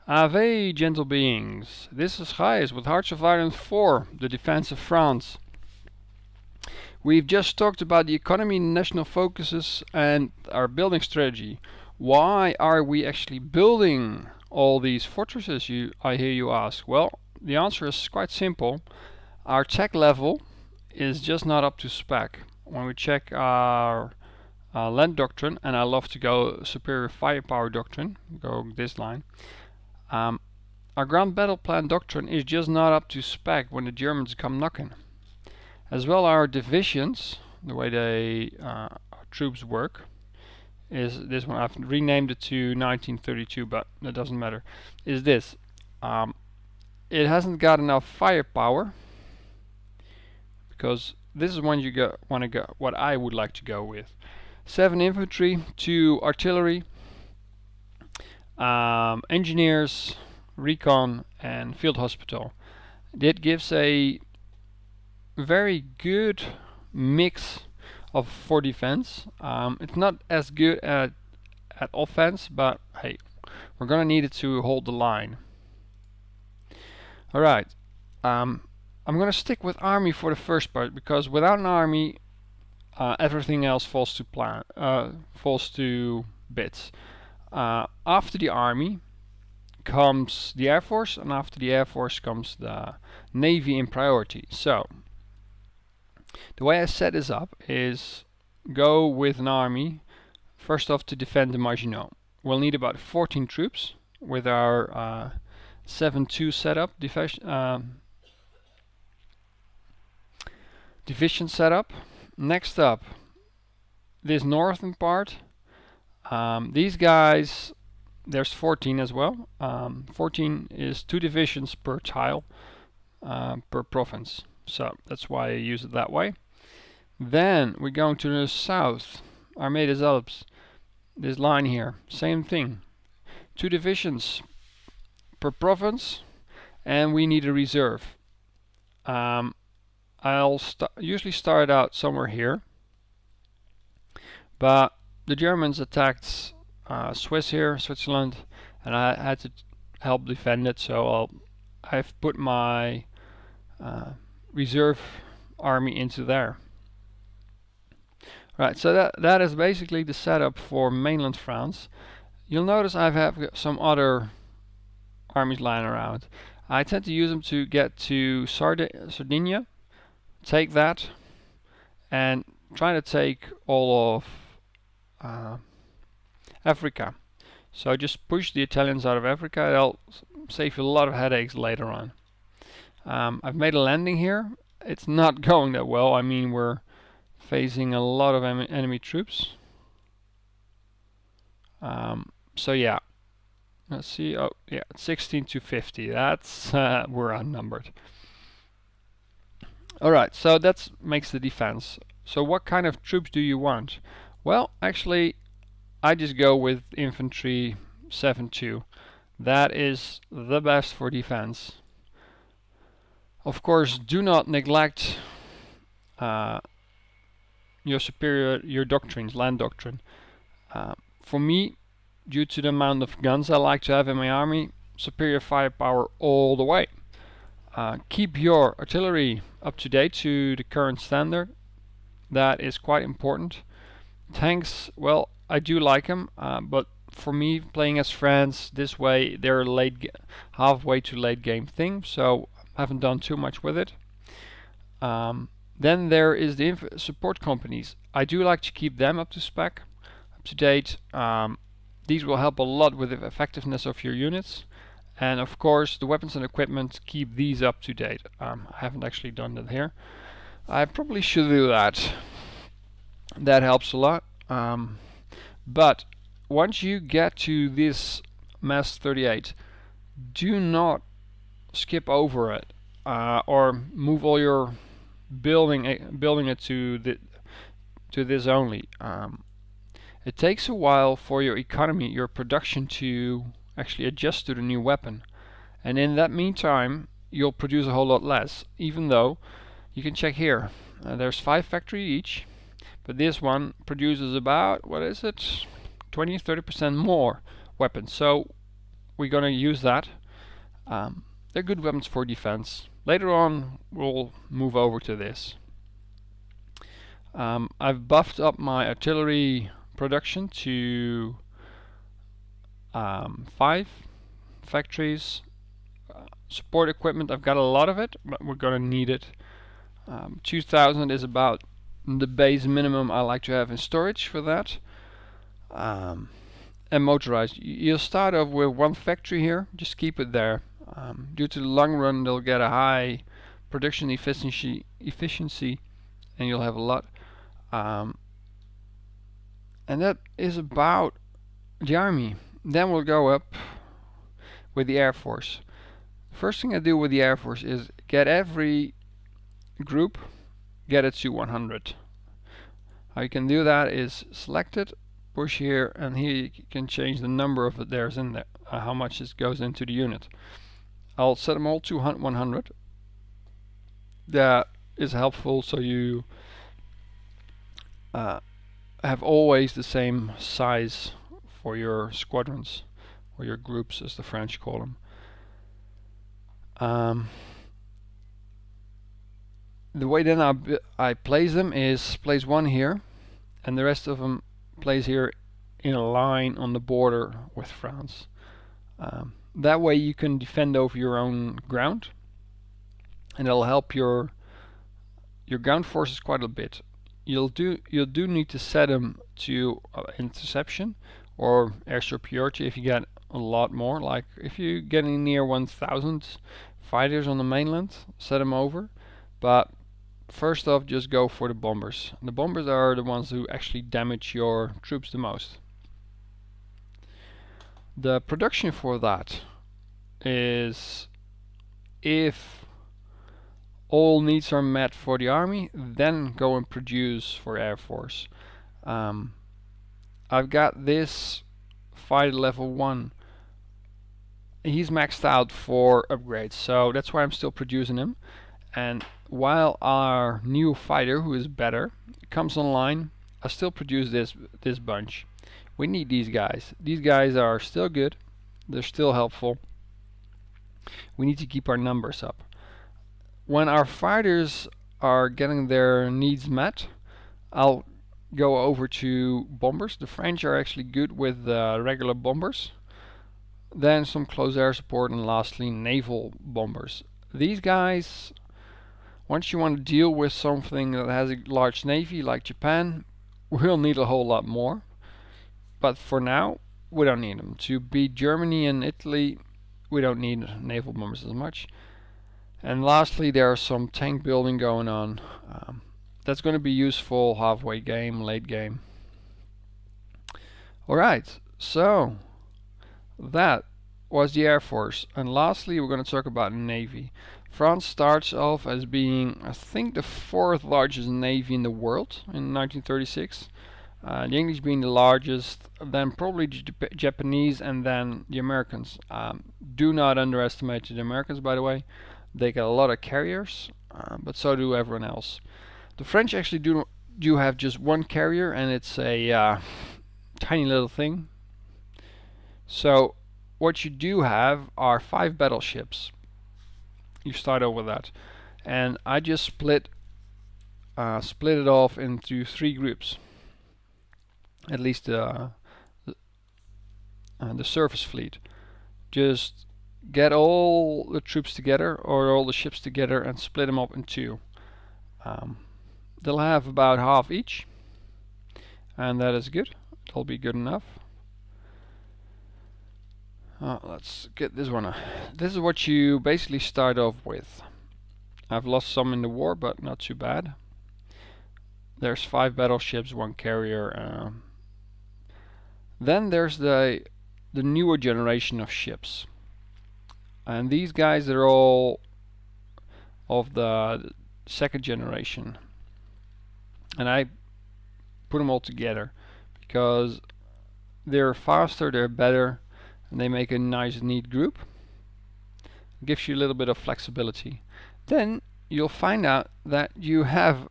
Ave, gentle beings. This is Gijs with Hearts of Iron 4, the defense of France. We've just talked about the economy, national focuses, and our building strategy. Why are we actually building all these fortresses, I hear you ask? Well, the answer is quite simple. Our tech level is just not up to spec. When we check our land doctrine, and I love to go superior firepower doctrine, go this line, our ground battle plan doctrine is just not up to spec when the Germans come knocking. As well, our divisions, the way our troops work, is this one. I've renamed it to 1932, but that doesn't matter. Is this? It hasn't got enough firepower, because this is when you want to go. What I would like to go with: 7 infantry, 2 artillery, engineers, recon, and field hospital. That gives a very good mix for defense. It's not as good at offense, but hey, we're gonna need it to hold the line. Alright, I'm gonna stick with army for the first part, because without an army, everything else falls to bits. After the army comes the air force, and after the air force comes the navy in priority. So the way I set this up is go with an army first off to defend the Maginot. We'll need about 14 troops with our 7-2 setup, division setup. Next up, this northern part. These guys, there's 14 as well. 14 is 2 divisions per tile per province. So that's why I use it that way. Then we're going to the south, Armée des Alpes. This line here, same thing. 2 divisions per province, and we need a reserve. I'll usually start out somewhere here, but the Germans attacked Switzerland, and I had to help defend it. So I've put my reserve army into there. Right, so that is basically the setup for mainland France. You'll notice I have some other armies lying around. I tend to use them to get to Sardinia, take that, and try to take all of Africa. So just push the Italians out of Africa. It'll save you a lot of headaches later on. I've made a landing here. It's not going that well. I mean, we're facing a lot of enemy troops. So yeah, let's see. Oh yeah, 16 to 50. That's we're outnumbered. All right, so that makes the defense. So what kind of troops do you want? Well, actually, I just go with infantry 7-2. That is the best for defense. Of course, do not neglect your doctrines, land doctrine. For me, due to the amount of guns I like to have in my army, superior firepower all the way. Keep your artillery up to date to the current standard. That is quite important. Tanks, well, I do like them, but for me, playing as France this way, they're halfway to late game thing, so I haven't done too much with it. Then there is the support companies. I do like to keep them up to spec, up to date. These will help a lot with the effectiveness of your units. And of course, the weapons and equipment, keep these up to date. I haven't actually done that here. I probably should do that. That helps a lot. But once you get to this Mass 38, do not skip over it or move all your building it to this only. It takes a while for your economy, your production to actually adjust to the new weapon, and in that meantime you'll produce a whole lot less, even though you can check here, there's 5 factories each, but this one produces about, what is it, 20-30% more weapons. So we're gonna use that. They're good weapons for defense. Later on, we'll move over to this. I've buffed up my artillery production to 5 factories. Support equipment, I've got a lot of it, but we're gonna need it. 2000 is about the base minimum I like to have in storage for that. And motorized, you'll start off with 1 factory here, just keep it there. Due to the long run, they'll get a high production efficiency, and you'll have a lot. And that is about the army. Then we'll go up with the Air Force. First thing I do with the Air Force is get every group, get it to 100. How you can do that is select it, push here, and here you can change the number of it there's in there, how much it goes into the unit. I'll set them all to 100. That is helpful, so you have always the same size for your squadrons, or your groups as the French call them. The way then I place them is place 1 here, and the rest of them place here in a line on the border with France. That way you can defend over your own ground, and it'll help your ground forces quite a bit. You'll do need to set them to interception or air superiority if you get a lot more. Like if you're getting near 1,000 fighters on the mainland, set them over. But first off, just go for the bombers. The bombers are the ones who actually damage your troops the most. The production for that is, if all needs are met for the army, then go and produce for Air Force. I've got this fighter level 1. He's maxed out for upgrades, so that's why I'm still producing him. And while our new fighter, who is better, comes online, I still produce this bunch. We need these guys. These guys are still good. They're still helpful. We need to keep our numbers up. When our fighters are getting their needs met, I'll go over to bombers. The French are actually good with regular bombers. Then some close air support, and lastly naval bombers. These guys, once you want to deal with something that has a large navy like Japan, we'll need a whole lot more. But for now, we don't need them. To beat Germany and Italy, we don't need naval bombers as much. And lastly, there's some tank building going on. That's going to be useful halfway game, late game. Alright, so that was the Air Force. And lastly, we're going to talk about Navy. France starts off as being, I think, the 4th largest navy in the world in 1936. The English being the largest, then probably the Japanese, and then the Americans. Do not underestimate the Americans, by the way. They get a lot of carriers, but so do everyone else. The French actually do have just 1 carrier, and it's a tiny little thing. So what you do have are 5 battleships. You start over with that, and I just split it off into 3 groups. At least the surface fleet. Just get all the troops together, or all the ships together, and split them up in 2. They'll have about half each, and that is good. That'll be good enough. Let's get this one. This is what you basically start off with. I've lost some in the war, but not too bad. There's 5 battleships, 1 carrier. Then there's the newer generation of ships, and these guys are all of the 2nd generation, and I put them all together because they're faster, they're better, and they make a nice neat group. Gives you a little bit of flexibility. Then you'll find out that you have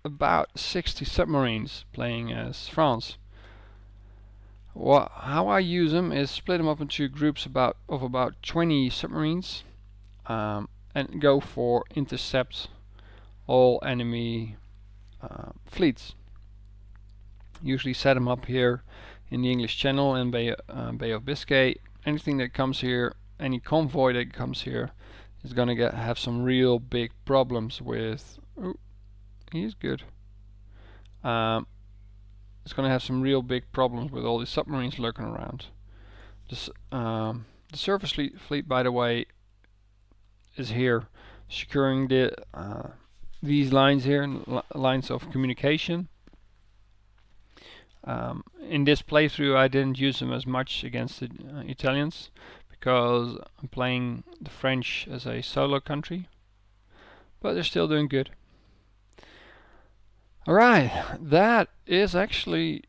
about 60 submarines playing as France. How I use them is split them up into groups of about 20 submarines, and go for intercept all enemy fleets. Usually set them up here in the English Channel and Bay of Biscay. Anything that comes here, any convoy that comes here, is gonna have some real big problems with. Oh, he's good. It's gonna have some real big problems with all these submarines lurking around. The surface fleet, by the way, is here, securing these lines here, lines of communication. In this playthrough I didn't use them as much against the Italians because I'm playing the French as a solo country, but they're still doing good. Alright, that is actually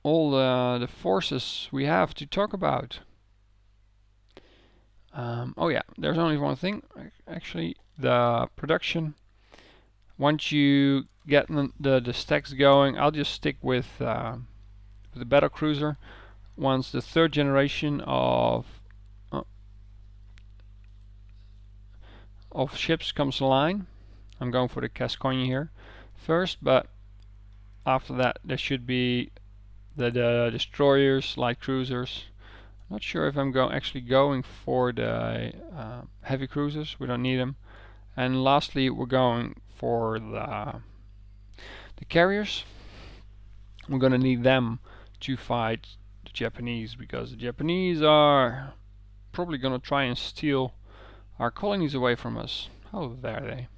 all the forces we have to talk about. Oh yeah, there's only one thing, actually, the production. Once you get the stacks going, I'll just stick with the battle cruiser. Once the third generation of ships comes online, I'm going for the Gascogne here first, but after that there should be the destroyers, light cruisers. Not sure if I'm actually going for the heavy cruisers. We don't need them. And lastly, we're going for the carriers. We're gonna need them to fight the Japanese, because the Japanese are probably gonna try and steal our colonies away from us. How dare they?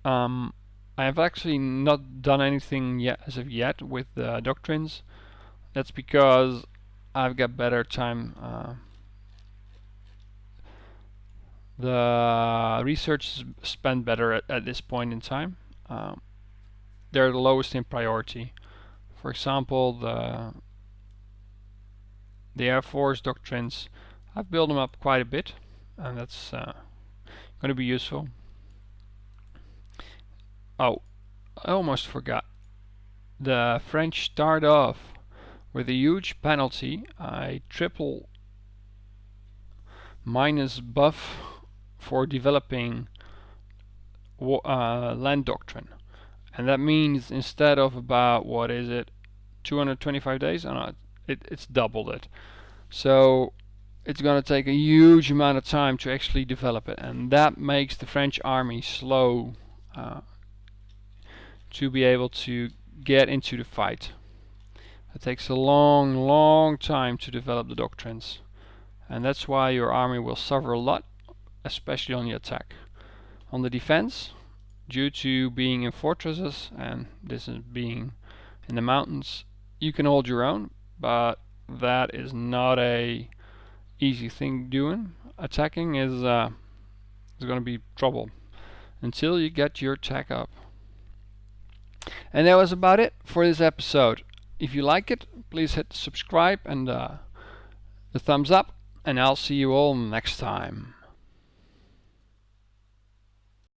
I have actually not done anything yet as of yet with the doctrines. That's because I've got better time. The research is spent better at this point in time. They're the lowest in priority. For example, the Air Force doctrines, I've built them up quite a bit, and that's going to be useful. Oh, I almost forgot. The French start off with a huge penalty, a triple minus buff for developing land doctrine. And that means instead of about, what is it, 225 days? Oh, no, it's doubled it. So it's going to take a huge amount of time to actually develop it, and that makes the French army slow to be able to get into the fight. It takes a long time to develop the doctrines, and that's why your army will suffer a lot, especially on the attack. On the defense, due to being in fortresses and this is being in the mountains, you can hold your own, but that is not a easy thing doing. Attacking is going to be trouble until you get your tech up. And that was about it for this episode. If you like it, please hit subscribe and the thumbs up, and I'll see you all next time.